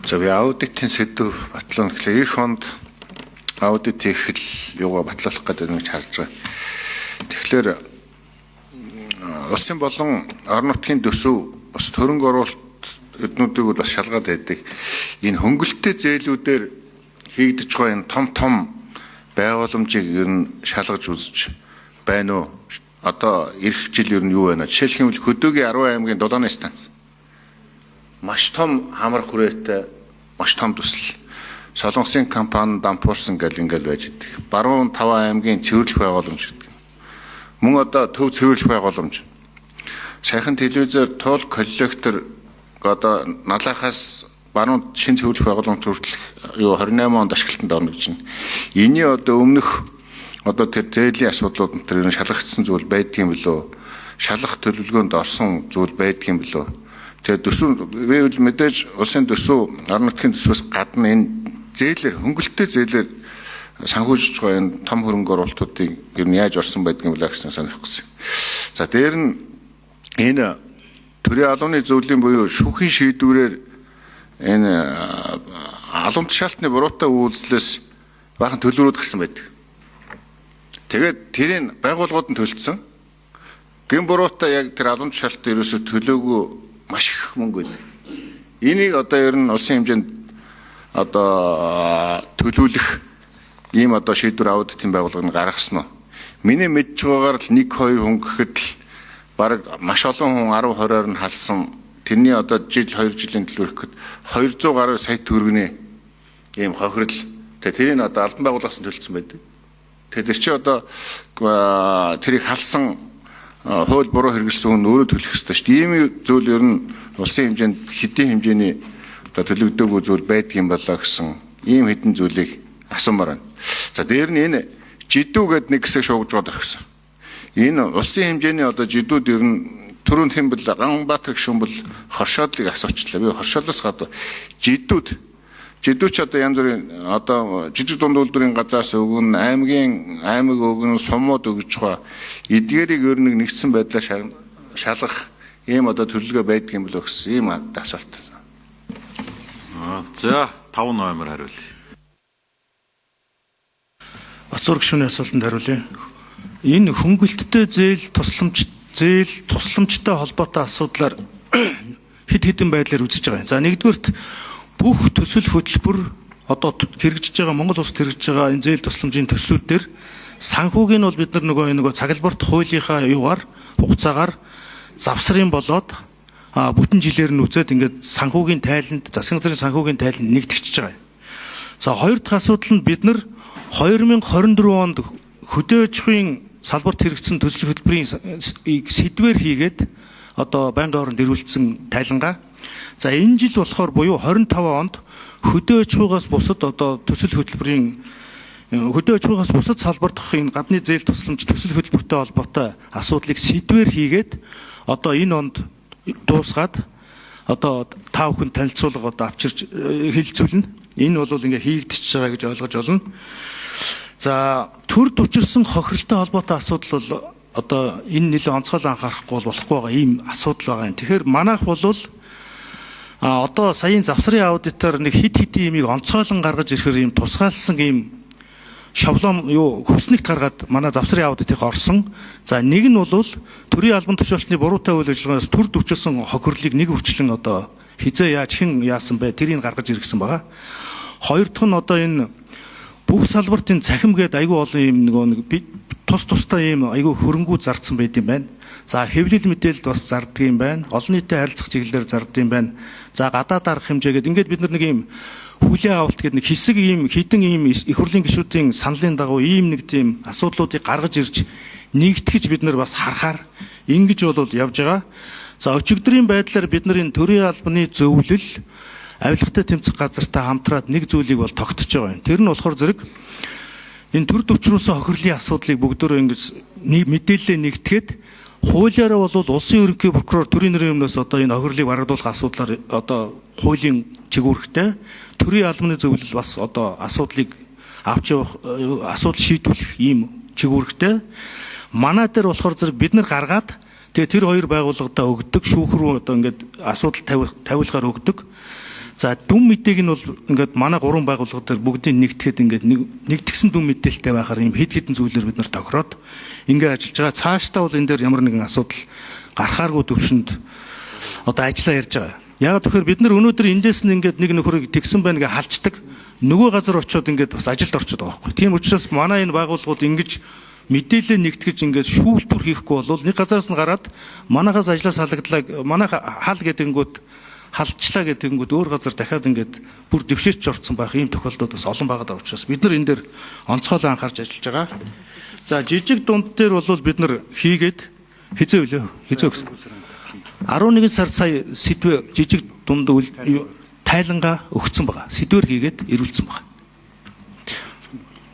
За би аудитын сэдв батлуулах гэхлээр эх хонд аудит хийх юугаа батлуулах гэдэг нэг харж байгаа. Тэгэхээр улсын болон орон нутгийн төсөв бас хөрөнгө оруулалт эднүүдийг бол бас шалгаад байдаг. Энэ хөнгөлөлттэй зээлүүдээр хийгдэж байгаа энэ том байгууламжийг ер нь шалгаж үзэж байна уу? Одоо эх жил ер нь юу байна? Жишээлх юм бол Хөдөөгийн 10 аймгийн Дулааны станц. Маш том хамар хүрээтэй, маш том төсөл. Солонгосын компани дампуурсан гэл ингээл байж идэг. Баруун 5 аймгийн цэвэрлэх байгууламж гэдэг. Мөн одоо төв цэвэрлэх байгууламж. Сайхан телевизээр туул коллектор одоо налахаас баруун шин цэвэрлэх байгууламж хүртэл 28 онд ашиглалтанд орно гэж байна. Эний одоо өмнөх одоо тэр зээлийн асуудлууд нь тэр шалгагдсан зүйл байдгийн билүү? Шалгах төлөвлөгөөнд орсон зүйл байдгийн билүү? Тэгээ төсөв мэдээж улсын төсөв орон нутгийн төсвөөс гадна энэ зээлэр хөнгөлөлттэй зээлэр санхүүжиж байгаа энэ том хөрөнгө оруулалтуудыг ер нь яаж орсон байдгийг билээ гэсэн санах гэсэн. За дээр нь энэ төрийн албаны зөвлөлийн буюу шүүхийн шийдвэрээр энэ албан тушаалтны буруутай үйлдэлээс баахан төлөвлөрүүд гарсан байдаг. Тэгээд тэрийг байгууллагууд нь төлцсөн. Гэн буруутай яг тэр албан тушаалтад ерөөсө төлөөгүй маш их мөнгө байна. Энийг одоо ер нь улсын хэмжээнд одоо төлөвлөх ийм одоо шийдвэр аудитын байгууллага нь гаргасан нь. Миний мэдж байгаагаар л 1-2 хүн гэхэд л бараг маш олон хүн 10-20-оор нь халсан. Тэрний одоо жил 2 жилийн төлөвлөх гэхэд 200 гаруй сая төгрөгийн ийм хохирол. Тэгээ тэрийг одоо албан байгууллагаас нь төлсөн байдаг. Тэгээ тэр чи одоо тэрийг халсан хууль буруу хэрэгэлсэн хүн өөрөө төлөх ёстой шүү дээ. Ийм зүйл ер нь улсын хэмжээнд хэдийн хэмжээний одоо төлөгдөөгүй зүйл байдгийн болоо гэсэн ийм хэдэн зүйлийг асуумаар байна. За дээр нь энэ жидүү гэдэг нэг хэсэг шуугж байгаа гэсэн. Энэ улсын хэмжээний одоо жидүүд ер нь түрүүн хэмбэл Ганбаатар гүшүүн бол хоршоодлыг асуучлаа. Би хоршоолоос гадна жидүүч одоо янз бүрийн одоо жижиг дунд үйлдвэрийн газраас өгөн аймаг өгөн сумууд өгж байгаа эдгээрийг ер нь нэгдсэн байдлаар шалгах ийм одоо төлөвлөгөө байдгийн билүү гэсэн ийм асуулт. За 5 ноембер хариулъя. Бацуур гишүүний асуултанд хариулъя. Энэ хөнгөлөлттэй зээл тусламжтай холбоотой асуудлаар хэд хэдэн байдлаар үзэж байгаа. За нэгдүгürt бүх төсөл хөтөлбөр одоо хэрэгжиж байгаа Монгол улсад хэрэгжиж байгаа энэ зээл тусламжийн төслүүдээр санхүүг нь бол бид нар нөгөө цаглбарт хуулийнхаа юугаар хугацаагаар завсрын болоод бүтэн жилээр нь үзээд ингээд санхүүгийн тайланд засгийн газрын санхүүгийн тайланд нэгтгэж байгаа. За хоёр дахь асуудал нь бид нар 2024 онд хөдөө аж ахуйн салбарт хэрэгжсэн төсөл хөтөлбөрийн сэдвээр хийгээд одоо байнгын хооронд ирүүлсэн тайлангаа. За энэ жил болохоор буюу 25 онд хөдөө аж ахуйгаас бусад одоо төсөл хөтөлбөрийн хөдөө аж ахуйгаас бусад салбар дох энэ гадны зээл тусламж төсөл хөтөлбөртэй холбоотой асуудлыг сэдвээр хийгээд одоо энэ онд дуусгаад одоо та бүхэн танилцуулга одоо авчирч хэлэлцүүлнэ. Энэ бол ингээ хийгдчихэж байгаа гэж ойлгож байна. За төрд учирсан хохиролтой холбоотой асуудал бол одоо энэ нэлээд онцгой анхаарахгүй болохгүй байгаа ийм асуудал байгаа юм. Тэгэхээр манайх бол одоо саяын завсрын аудитор нэг хит имийг онцгойлон гаргаж ирэхээр ийм тусгаалсан ийм шаблон хүснэгт гаргаад манай завсрын аудитыг орсон. За нэг нь бол төрийн албан тушаалтны буруутай үйл ажиллагаанаас төрд учирсан хохирлыг нэг үрчлэн одоо хизээ яаж хэн яасан бэ тэрийг гаргаж иргсэн байгаа. Хоёр дахь нь одоо энэ бүх салбартын цахим гээд айгүй олон ийм нэг тустай ийм айгүй хөрөнгүүд зардсан байт юм байна. За хэвлэл мэдээлэлд бас зардаг юм байна. Олон нийтэд харилцах чиглэлээр зардаг юм байна. За гадаад арга хэмжээгээд ингээд бид нар нэг ийм хүлээн авалт гэдэг нэг хэсэг ийм хідэн ийм их хурлын гишүүдийн саналын дагуу ийм нэг тийм асуудлуудыг гаргаж ирж нэгтгэж бид нар бас харахаар ингэж бол явж байгаа. За өчигдрийн байдлаар бид нар энэ төрийн албаны зөвлөл авилгатай тэмцэх газартай хамтраад нэг зүйлийг бол тогтож байгаа юм. Тэр нь болохоор зэрэг энэ төрд учруулсан хохирлын асуудлыг бүгдөө ингэж мэдээлэлээ нэгтгээд хуулиараа бол улсын ерөнхий прокурор төрийн нэрийн өмнөөс одоо энэ хохирлыг барагдуулах асуудлаар одоо хуулийн чигүүрхтэй төрийн албаны зөвлөл бас одоо асуудлыг авч явах асуудал шийдвэрлэх ийм чигүүрхтэй манай дээр болохоор зэрэг бид нар гаргаад тэгээ тэр хоёр байгууллагадаа өгдөг шүүх рүү одоо ингээд асуудал тавиулахаар өгдөг. За дүн мэдээг нь бол ингээд манай 3 байгууллага дээр бүгдийг нэгтгэхэд ингээд нэгтгсэн дүн мэдээлэлтэй байхаар ийм хэд хэдэн зүйлээр бид нар тохироод ингээд ажиллаж байгаа. Цаашдаа бол энэ дээр ямар нэгэн асуудал гарахааргүй төвшөнд одоо ажиллаа ярьж байгаа. Яг тэгэхээр бид нар өнөөдөр эндээс нь ингээд нэг нөхрийг тэгсэн байна гэж халждаг. Нөгөө газар очиод ингээд бас ажилд орчод байгаа байхгүй. Тийм учраас манай энэ байгууллагууд ингэж мэдээлэл нэгтгэж ингээд шүүлтүр хийхгүй бол нэг газараас нь гараад манахаас ажлаа салагдлаа, манайх хал гэдэнгүүт халчлаа гэдэнгүүт өөр газар дахиад ингээд бүр дэвшээч орцсон байх ийм тохиолдод бас олон байгаа учраас бид нар энэ дээр онцгойлон анхаарч ажиллаж байгаа. За жижиг дунд дээр бол бид нар хийгээд хизээ үлээ. Хизээ өгсөн. 11 сард сая сэдвээ жижиг дунд тайлангаа өгсөн байгаа. Сэдвэр хийгээд ирүүлсэн байгаа.